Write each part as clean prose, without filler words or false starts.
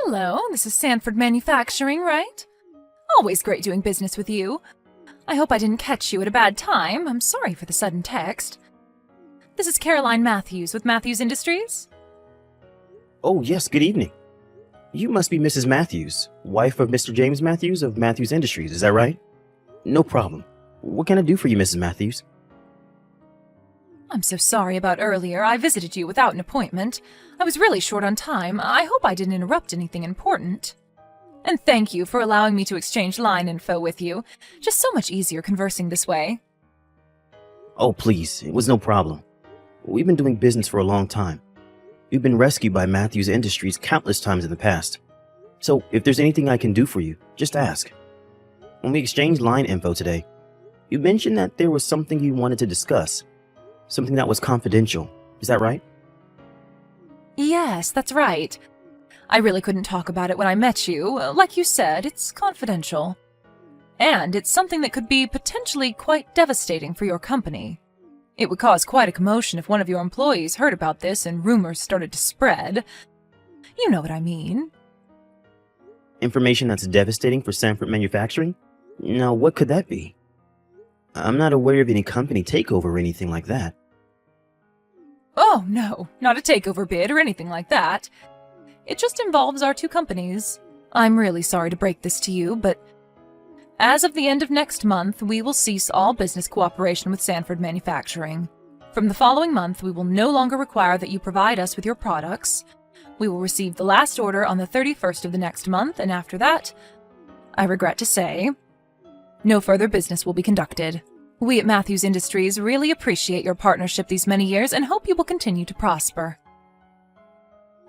Hello, this is Sanford Manufacturing, right? Always great doing business with you. I hope I didn't catch you at a bad time. I'm sorry for the sudden text. This is Caroline Matthews with Matthews Industries. Oh, yes, good evening. You must be Mrs. Matthews, wife of Mr. James Matthews of Matthews Industries, is that right? No problem. What can I do for you, Mrs. Matthews? I'm so sorry about earlier. I visited you without an appointment. I was really short on time. I hope I didn't interrupt anything important. And thank you for allowing me to exchange line info with you. Just so much easier conversing this way. Oh, please, it was no problem. We've been doing business for a long time. We've been rescued by Matthews Industries countless times in the past. So, if there's anything I can do for you, just ask. When we exchanged line info today, you mentioned that there was something you wanted to discuss. Something that was confidential. Is that right? Yes, that's right. I really couldn't talk about it when I met you. Like you said, it's confidential. And it's something that could be potentially quite devastating for your company. It would cause quite a commotion if one of your employees heard about this and rumors started to spread. You know what I mean. Information that's devastating for Sanford Manufacturing? Now, what could that be? I'm not aware of any company takeover or anything like that. Oh, no, not a takeover bid or anything like that. It just involves our two companies. I'm really sorry to break this to you, but as of the end of next month, we will cease all business cooperation with Sanford Manufacturing. From the following month, we will no longer require that you provide us with your products. We will receive the last order on the 31st of the next month, and after that, I regret to say, no further business will be conducted. We at Matthews Industries really appreciate your partnership these many years and hope you will continue to prosper.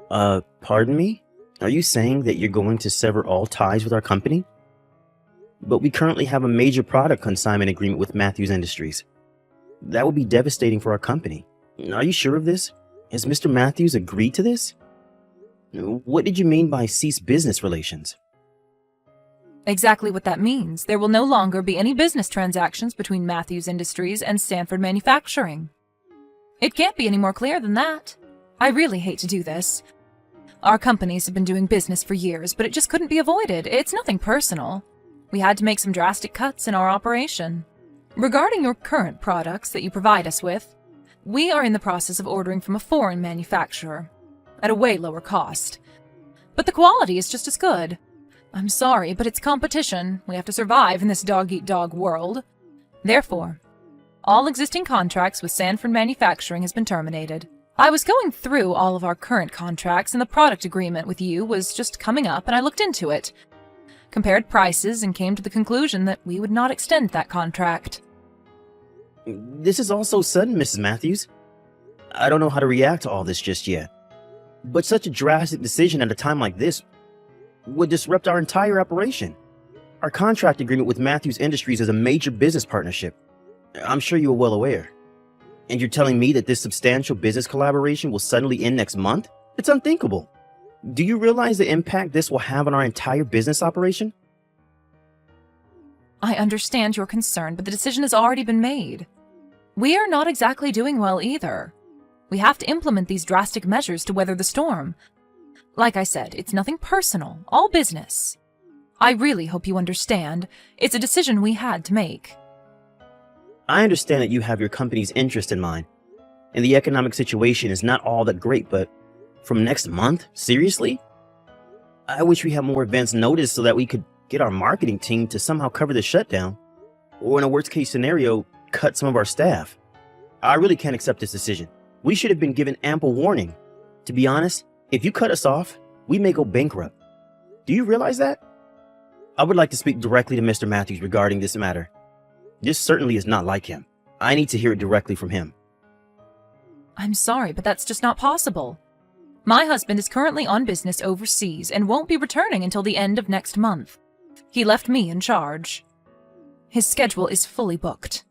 Pardon me? Are you saying that you're going to sever all ties with our company? But we currently have a major product consignment agreement with Matthews Industries. That would be devastating for our company. Are you sure of this? Has Mr. Matthews agreed to this? What did you mean by cease business relations? Exactly what that means. There will no longer be any business transactions between Matthews Industries and Sanford Manufacturing. It can't be any more clear than that. I really hate to do this. Our companies have been doing business for years, but it just couldn't be avoided. It's nothing personal. We had to make some drastic cuts in our operation. Regarding your current products that you provide us with, we are in the process of ordering from a foreign manufacturer at a way lower cost. But the quality is just as good. I'm sorry, but it's competition. We have to survive in this dog-eat-dog world. Therefore, all existing contracts with Sanford Manufacturing has been terminated. I was going through all of our current contracts, and the product agreement with you was just coming up, and I looked into it, compared prices, and came to the conclusion that we would not extend that contract. This is all so sudden, Mrs. Matthews. I don't know how to react to all this just yet. But such a drastic decision at a time like this would disrupt our entire operation. Our contract agreement with Matthews Industries is a major business partnership. I'm sure you are well aware. And you're telling me that this substantial business collaboration will suddenly end next month? It's unthinkable. Do you realize the impact this will have on our entire business operation? I understand your concern, but the decision has already been made. We are not exactly doing well either. We have to implement these drastic measures to weather the storm. Like I said, it's nothing personal, all business. I really hope you understand. It's a decision we had to make. I understand that you have your company's interest in mind, and the economic situation is not all that great, but from next month? Seriously? I wish we had more advance notice so that we could get our marketing team to somehow cover the shutdown, or in a worst case scenario, cut some of our staff. I really can't accept this decision. We should have been given ample warning. To be honest, if you cut us off, we may go bankrupt. Do you realize that? I would like to speak directly to Mr. Matthews regarding this matter. This certainly is not like him. I need to hear it directly from him. I'm sorry, but that's just not possible. My husband is currently on business overseas and won't be returning until the end of next month. He left me in charge. His schedule is fully booked.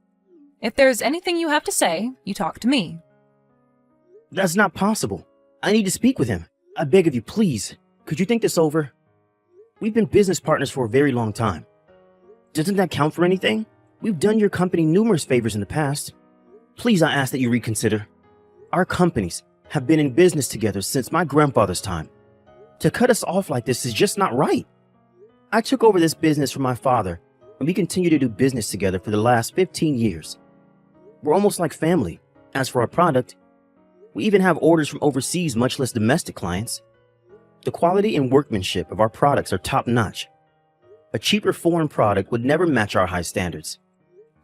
If there's anything you have to say, you talk to me. That's not possible. I need to speak with him. I beg of you, please. Could you think this over? We've been business partners for a very long time. Doesn't that count for anything? We've done your company numerous favors in the past. Please, I ask that you reconsider. Our companies have been in business together since my grandfather's time. To cut us off like this is just not right. I took over this business from my father, and we continue to do business together for the last 15 years. We're almost like family. As for our product, we even have orders from overseas, much less domestic clients. The quality and workmanship of our products are top-notch. A cheaper foreign product would never match our high standards.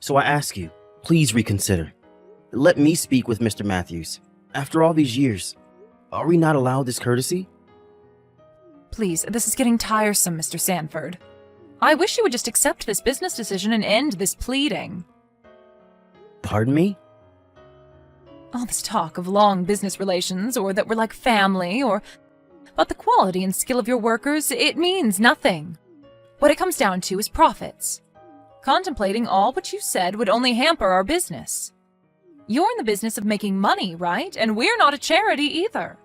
So I ask you, please reconsider. Let me speak with Mr. Matthews. After all these years, are we not allowed this courtesy? Please, this is getting tiresome, Mr. Sanford. I wish you would just accept this business decision and end this pleading. Pardon me? All this talk of long business relations, or that we're like family, or about the quality and skill of your workers, it means nothing. What it comes down to is profits. Contemplating all what you said would only hamper our business. You're in the business of making money, right? And we're not a charity either.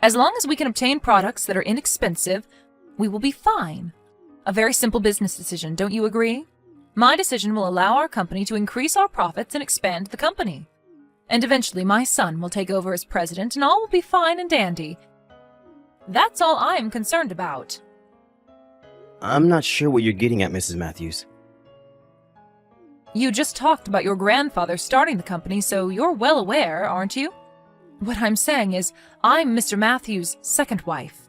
As long as we can obtain products that are inexpensive, we will be fine. A very simple business decision, don't you agree? My decision will allow our company to increase our profits and expand the company. And eventually my son will take over as president and all will be fine and dandy. That's all I'm concerned about. I'm not sure what you're getting at, Mrs. Matthews. You just talked about your grandfather starting the company, so you're well aware, aren't you? What I'm saying is, I'm Mr. Matthews' second wife.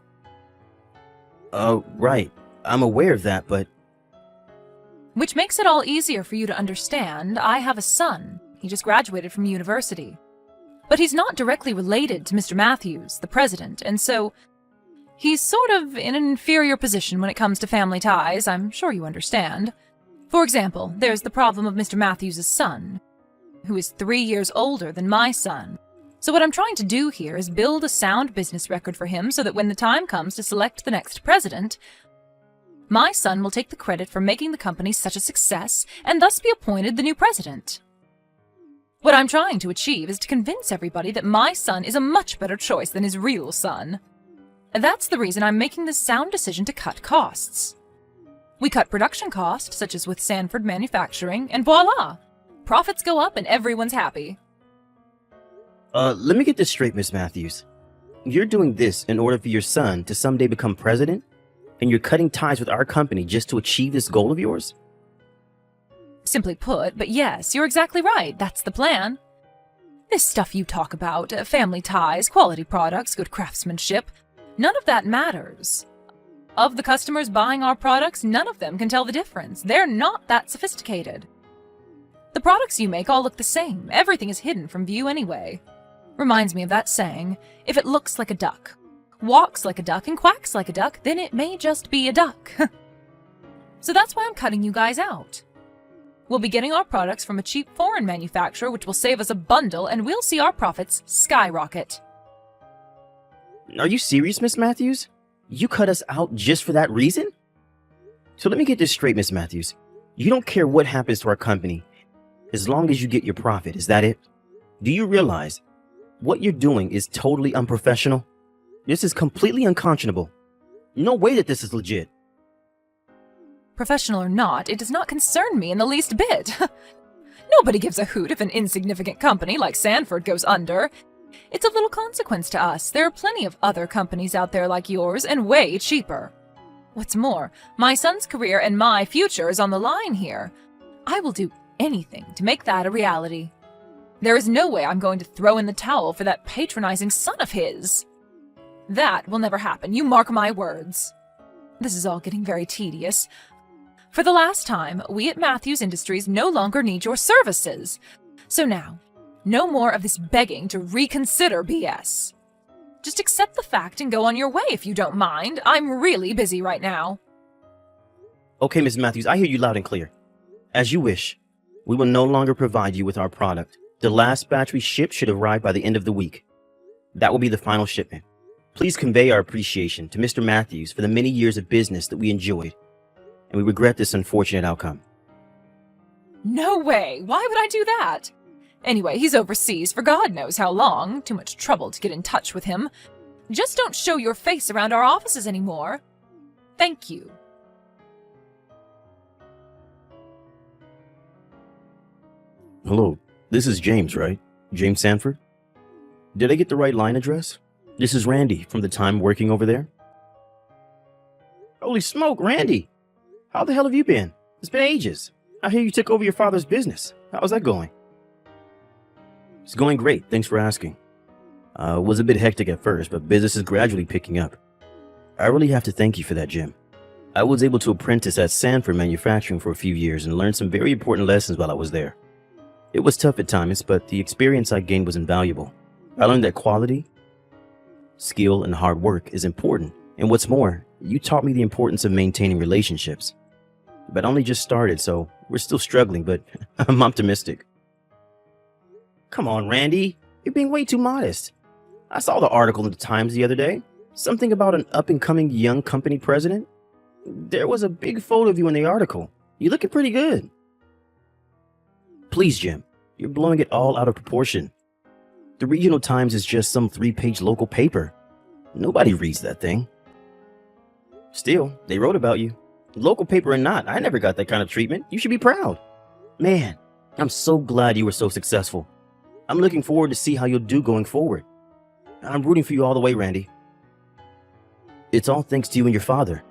Right. I'm aware of that, but... Which makes it all easier for you to understand. I have a son. He just graduated from university. But he's not directly related to Mr. Matthews, the president, and so he's sort of in an inferior position when it comes to family ties, I'm sure you understand. For example, there's the problem of Mr. Matthews' son, who is 3 years older than my son. So what I'm trying to do here is build a sound business record for him so that when the time comes to select the next president, my son will take the credit for making the company such a success and thus be appointed the new president. What I'm trying to achieve is to convince everybody that my son is a much better choice than his real son. That's the reason I'm making this sound decision to cut costs. We cut production costs, such as with Sanford Manufacturing, and voila! Profits go up and everyone's happy. Let me get this straight, Miss Matthews. You're doing this in order for your son to someday become president? And you're cutting ties with our company just to achieve this goal of yours? Simply put, but yes, you're exactly right. That's the plan. This stuff you talk about, family ties, quality products, good craftsmanship, none of that matters. Of the customers buying our products, none of them can tell the difference. They're not that sophisticated. The products you make all look the same. Everything is hidden from view anyway. Reminds me of that saying, if it looks like a duck, walks like a duck, and quacks like a duck, then it may just be a duck. So that's why I'm cutting you guys out. We'll be getting our products from a cheap foreign manufacturer, which will save us a bundle, and we'll see our profits skyrocket. Are you serious, Miss Matthews? You cut us out just for that reason? So let me get this straight, Miss Matthews. You don't care what happens to our company, as long as you get your profit, is that it? Do you realize what you're doing is totally unprofessional? This is completely unconscionable. No way that this is legit. Professional or not, it does not concern me in the least bit. Nobody gives a hoot if an insignificant company like Sanford goes under. It's of little consequence to us. There are plenty of other companies out there like yours, and way cheaper. What's more, my son's career and my future is on the line here. I will do anything to make that a reality. There is no way I'm going to throw in the towel for that patronizing son of his. That will never happen, you mark my words. This is all getting very tedious. For the last time, we at Matthews Industries no longer need your services. So now, no more of this begging to reconsider BS. Just accept the fact and go on your way if you don't mind. I'm really busy right now. Okay, Ms. Matthews, I hear you loud and clear. As you wish. We will no longer provide you with our product. The last batch we shipped should arrive by the end of the week. That will be the final shipment. Please convey our appreciation to Mr. Matthews for the many years of business that we enjoyed, and we regret this unfortunate outcome. No way! Why would I do that? Anyway, he's overseas for God knows how long. Too much trouble to get in touch with him. Just don't show your face around our offices anymore. Thank you. Hello, this is James, right? James Sanford? Did I get the right line address? This is Randy from the time working over there. Holy smoke, Randy! How the hell have you been? It's been ages. I hear you took over your father's business. How's that going? It's going great, thanks for asking. It was a bit hectic at first, but business is gradually picking up. I really have to thank you for that, Jim. I was able to apprentice at Sanford Manufacturing for a few years and learned some very important lessons while I was there. It was tough at times, but the experience I gained was invaluable. I learned that quality, skill, and hard work is important. And what's more, you taught me the importance of maintaining relationships. But I only just started, so we're still struggling, but I'm optimistic. Come on, Randy. You're being way too modest. I saw the article in the Times the other day. Something about an up-and-coming young company president. There was a big photo of you in the article. You're looking pretty good. Please, Jim. You're blowing it all out of proportion. The Regional Times is just some 3-page local paper. Nobody reads that thing. Still, they wrote about you. Local paper or not, I never got that kind of treatment. You should be proud. Man, I'm so glad you were so successful. I'm looking forward to see how you'll do going forward. I'm rooting for you all the way, Randy. It's all thanks to you and your father.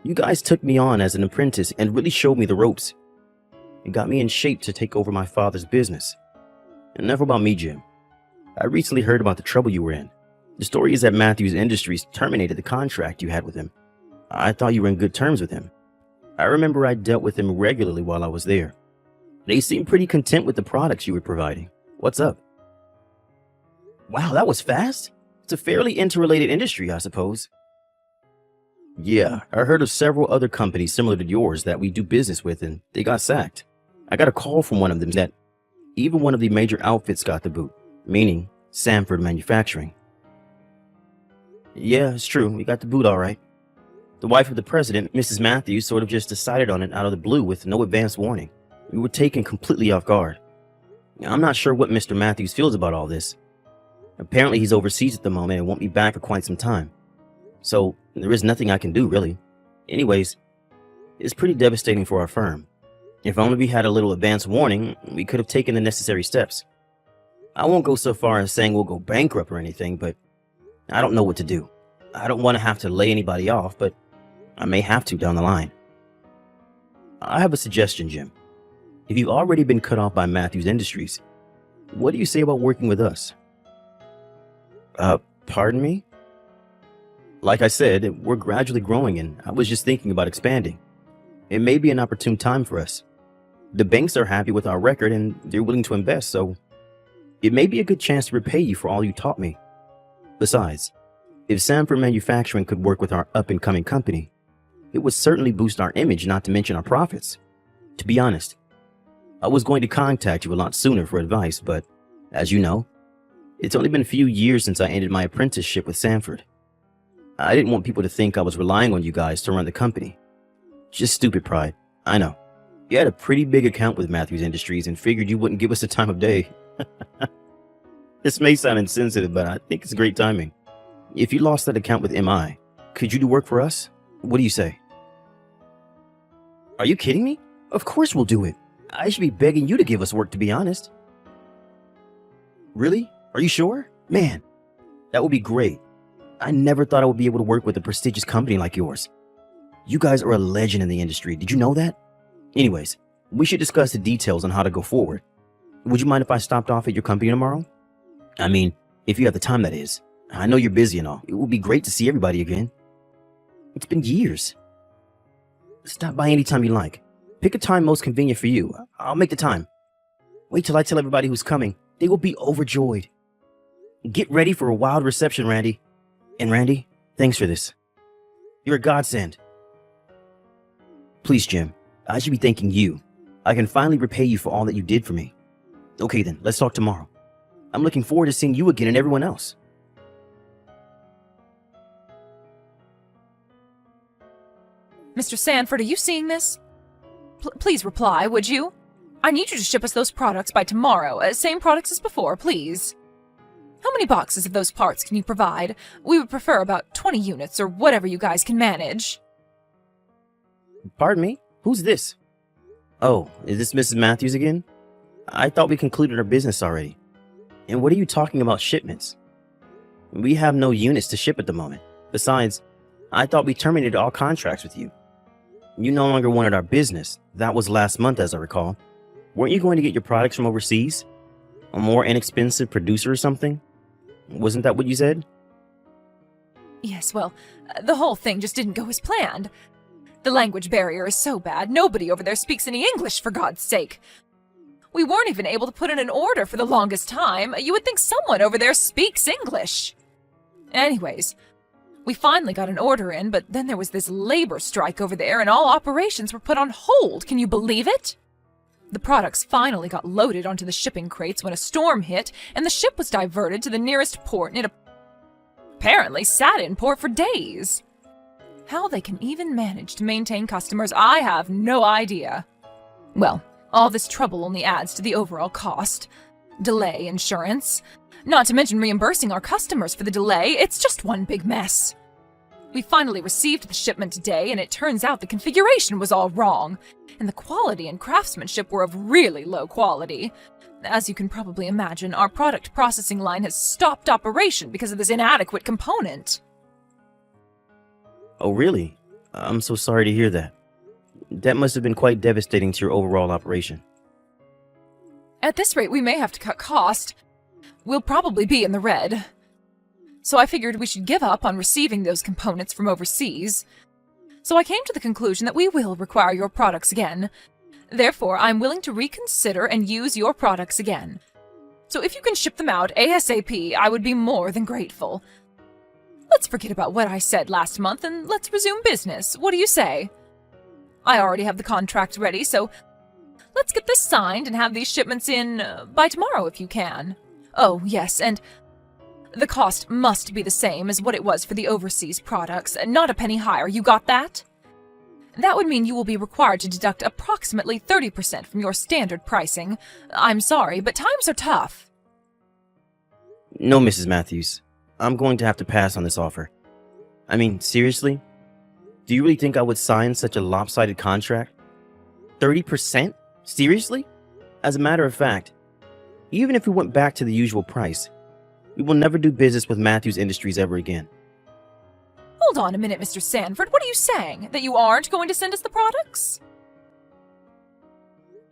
You guys took me on as an apprentice and really showed me the ropes. It got me in shape to take over my father's business. Enough about me, Jim. I recently heard about the trouble you were in. The story is that Matthews Industries terminated the contract you had with him. I thought you were in good terms with him. I remember I dealt with him regularly while I was there. They seemed pretty content with the products you were providing. What's up? Wow, that was fast. It's a fairly interrelated industry, I suppose. Yeah, I heard of several other companies similar to yours that we do business with and they got sacked. I got a call from one of them that even one of the major outfits got the boot, meaning Sanford Manufacturing. Yeah, it's true. We got the boot all right. The wife of the president, Mrs. Matthews, sort of just decided on it out of the blue with no advance warning. We were taken completely off guard. I'm not sure what Mr. Matthews feels about all this. Apparently he's overseas at the moment and won't be back for quite some time. So there is nothing I can do, really. Anyways, it's pretty devastating for our firm. If only we had a little advance warning, we could have taken the necessary steps. I won't go so far as saying we'll go bankrupt or anything, but I don't know what to do. I don't want to have to lay anybody off, but I may have to down the line. I have a suggestion, Jim. If you've already been cut off by Matthews Industries, what do you say about working with us? Pardon me? Like I said, we're gradually growing and I was just thinking about expanding. It may be an opportune time for us. The banks are happy with our record and they're willing to invest, so it may be a good chance to repay you for all you taught me. Besides, if Sanford Manufacturing could work with our up-and-coming company, it would certainly boost our image, not to mention our profits. To be honest, I was going to contact you a lot sooner for advice, but as you know, it's only been a few years since I ended my apprenticeship with Sanford. I didn't want people to think I was relying on you guys to run the company. Just stupid pride, I know. You had a pretty big account with Matthews Industries and figured you wouldn't give us the time of day. This may sound insensitive, but I think it's great timing. If you lost that account with MI, could you do work for us? What do you say? Are you kidding me? Of course we'll do it. I should be begging you to give us work, to be honest. Really? Are you sure? Man, that would be great. I never thought I would be able to work with a prestigious company like yours. You guys are a legend in the industry. Did you know that? Anyways, we should discuss the details on how to go forward. Would you mind if I stopped off at your company tomorrow? I mean, if you have the time, that is. I know you're busy and all. It would be great to see everybody again. It's been years. Stop by anytime you like. Pick a time most convenient for you. I'll make the time. Wait till I tell everybody who's coming. They will be overjoyed. Get ready for a wild reception, Randy. And Randy, thanks for this. You're a godsend. Please, Jim, I should be thanking you. I can finally repay you for all that you did for me. Okay then, let's talk tomorrow. I'm looking forward to seeing you again and everyone else. Mr. Sanford, are you seeing this? Please reply, would you? I need you to ship us those products by tomorrow. Same products as before, please. How many boxes of those parts can you provide? We would prefer about 20 units or whatever you guys can manage. Pardon me? Who's this? Oh, is this Mrs. Matthews again? I thought we concluded our business already. And what are you talking about shipments? We have no units to ship at the moment. Besides, I thought we terminated all contracts with you. You no longer wanted our business. That was last month, as I recall. Weren't you going to get your products from overseas? A more inexpensive producer or something? Wasn't that what you said? Yes, well, the whole thing just didn't go as planned. The language barrier is so bad, nobody over there speaks any English, for God's sake. We weren't even able to put in an order for the longest time. You would think someone over there speaks English. Anyways, we finally got an order in, but then there was this labor strike over there and all operations were put on hold. Can you believe it? The products finally got loaded onto the shipping crates when a storm hit, and the ship was diverted to the nearest port, and it apparently sat in port for days. How they can even manage to maintain customers, I have no idea. Well, all this trouble only adds to the overall cost. Delay insurance. Not to mention reimbursing our customers for the delay, it's just one big mess. We finally received the shipment today, and it turns out the configuration was all wrong, and the quality and craftsmanship were of really low quality. As you can probably imagine, our product processing line has stopped operation because of this inadequate component. Oh, really? I'm so sorry to hear that. That must have been quite devastating to your overall operation. At this rate, we may have to cut cost. We'll probably be in the red. So I figured we should give up on receiving those components from overseas. So I came to the conclusion that we will require your products again. Therefore, I'm willing to reconsider and use your products again. So if you can ship them out ASAP, I would be more than grateful. Let's forget about what I said last month and let's resume business. What do you say? I already have the contract ready, so let's get this signed and have these shipments in by tomorrow if you can. Oh, yes, and the cost must be the same as what it was for the overseas products, not a penny higher. You got that? That would mean you will be required to deduct approximately 30% from your standard pricing. I'm sorry, but times are tough. No, Mrs. Matthews. I'm going to have to pass on this offer. I mean, seriously? Do you really think I would sign such a lopsided contract? 30%? Seriously? As a matter of fact, even if we went back to the usual price, we will never do business with Matthews Industries ever again. Hold on a minute, Mr. Sanford. What are you saying? That you aren't going to send us the products?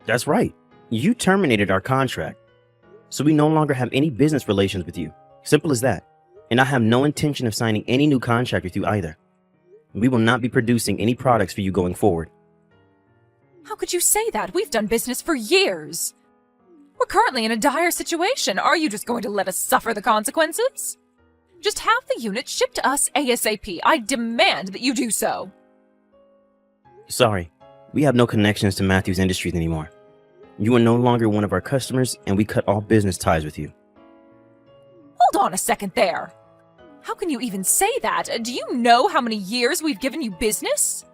That's right. You terminated our contract, so we no longer have any business relations with you. Simple as that. And I have no intention of signing any new contract with you either. We will not be producing any products for you going forward. How could you say that? We've done business for years. We're currently in a dire situation. Are you just going to let us suffer the consequences? Just have the unit shipped to us ASAP. I demand that you do so. Sorry, we have no connections to Matthews Industries anymore. You are no longer one of our customers, and we cut all business ties with you. Hold on a second there. How can you even say that? Do you know how many years we've given you business?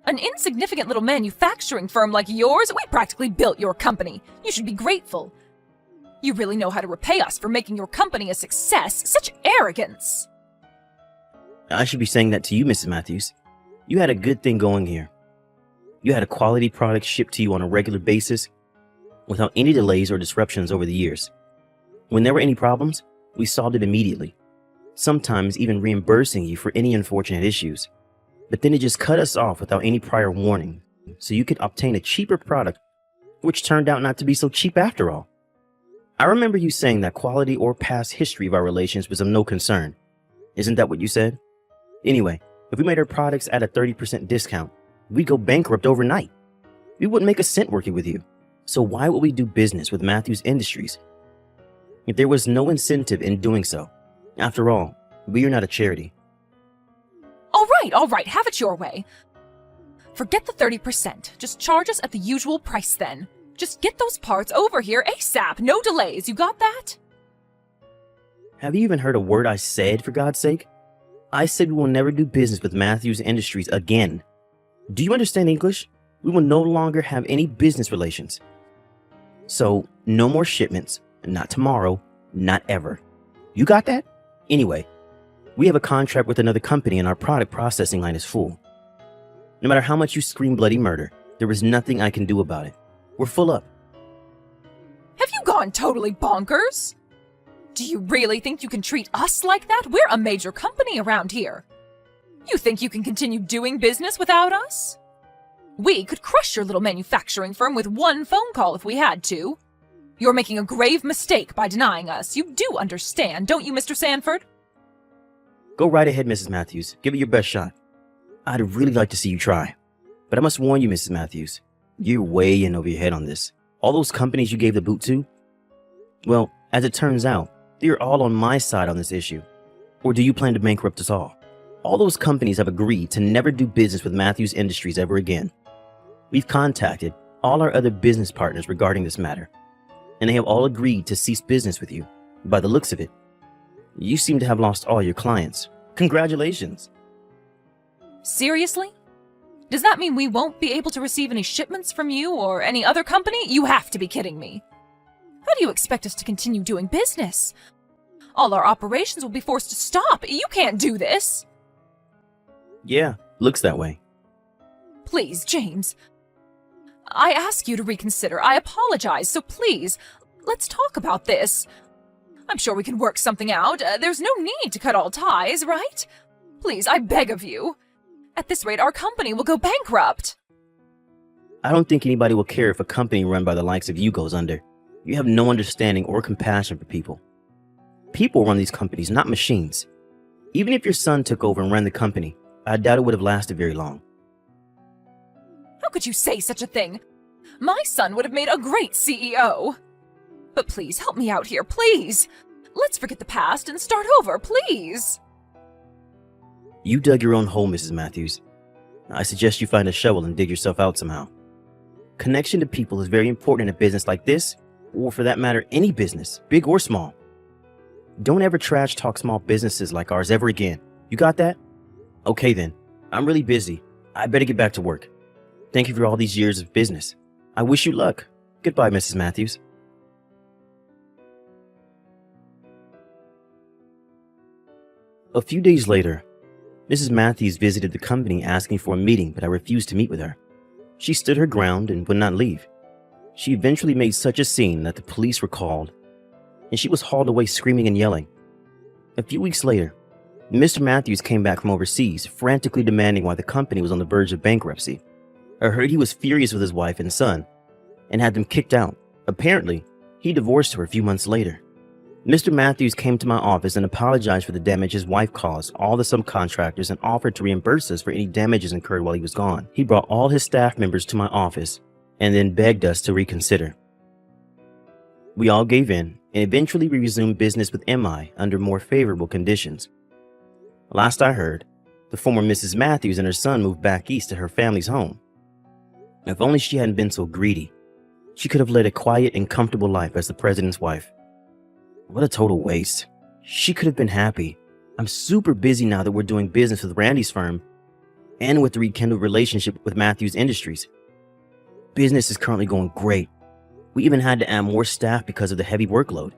An insignificant little manufacturing firm like yours, we practically built your company. You should be grateful. You really know how to repay us for making your company a success. Such arrogance. I should be saying that to you, Mrs. Matthews. You had a good thing going here. You had a quality product shipped to you on a regular basis without any delays or disruptions over the years. When there were any problems, we solved it immediately, sometimes even reimbursing you for any unfortunate issues. But then it just cut us off without any prior warning, so you could obtain a cheaper product, which turned out not to be so cheap after all. I remember you saying that quality or past history of our relations was of no concern. Isn't that what you said? Anyway, if we made our products at a 30% discount, we'd go bankrupt overnight. We wouldn't make a cent working with you. So why would we do business with Matthews Industries if there was no incentive in doing so? After all, we are not a charity. All right, have it your way. Forget the 30%. Just charge us at the usual price then. Just get those parts over here ASAP. No delays. You got that? Have you even heard a word I said, for God's sake? I said we will never do business with Matthews Industries again. Do you understand English? We will no longer have any business relations. So, no more shipments. Not tomorrow. Not ever. You got that? Anyway, we have a contract with another company and our product processing line is full. No matter how much you scream bloody murder, there is nothing I can do about it. We're full up. Have you gone totally bonkers? Do you really think you can treat us like that? We're a major company around here. You think you can continue doing business without us? We could crush your little manufacturing firm with one phone call if we had to. You're making a grave mistake by denying us. You do understand, don't you, Mr. Sanford? Go right ahead, Mrs. Matthews. Give it your best shot. I'd really like to see you try. But I must warn you, Mrs. Matthews, you're way in over your head on this. All those companies you gave the boot to? Well, as it turns out, they're all on my side on this issue. Or do you plan to bankrupt us all? All those companies have agreed to never do business with Matthews Industries ever again. We've contacted all our other business partners regarding this matter, and they have all agreed to cease business with you. By the looks of it, you seem to have lost all your clients. Congratulations. Seriously? Does that mean we won't be able to receive any shipments from you or any other company? You have to be kidding me. How do you expect us to continue doing business? All our operations will be forced to stop. You can't do this. Yeah, looks that way. Please, James. I ask you to reconsider. I apologize, so please, let's talk about this. I'm sure we can work something out. There's no need to cut all ties, right? Please, I beg of you. At this rate, our company will go bankrupt. I don't think anybody will care if a company run by the likes of you goes under. You have no understanding or compassion for people. People run these companies, not machines. Even if your son took over and ran the company, I doubt it would have lasted very long. How could you say such a thing? My son would have made a great CEO. But please, help me out here, please. Let's forget the past and start over, please. You dug your own hole, Mrs. Matthews. I suggest you find a shovel and dig yourself out somehow. Connection to people is very important in a business like this, or for that matter, any business, big or small. Don't ever trash talk small businesses like ours ever again. You got that? Okay then, I'm really busy. I better get back to work. Thank you for all these years of business. I wish you luck. Goodbye, Mrs. Matthews. A few days later, Mrs. Matthews visited the company asking for a meeting, but I refused to meet with her. She stood her ground and would not leave. She eventually made such a scene that the police were called, and she was hauled away screaming and yelling. A few weeks later, Mr. Matthews came back from overseas, frantically demanding why the company was on the verge of bankruptcy. I heard he was furious with his wife and son, and had them kicked out. Apparently, he divorced her a few months later. Mr. Matthews came to my office and apologized for the damage his wife caused all the subcontractors and offered to reimburse us for any damages incurred while he was gone. He brought all his staff members to my office and then begged us to reconsider. We all gave in, and eventually we resumed business with MI under more favorable conditions. Last I heard, the former Mrs. Matthews and her son moved back east to her family's home. If only she hadn't been so greedy, she could have led a quiet and comfortable life as the president's wife. What a total waste. She could have been happy. I'm super busy now that we're doing business with Randy's firm and with the rekindled relationship with Matthews Industries. Business is currently going great. We even had to add more staff because of the heavy workload.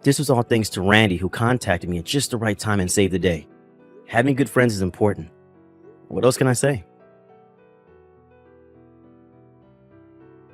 This was all thanks to Randy, who contacted me at just the right time and saved the day. Having good friends is important. What else can I say?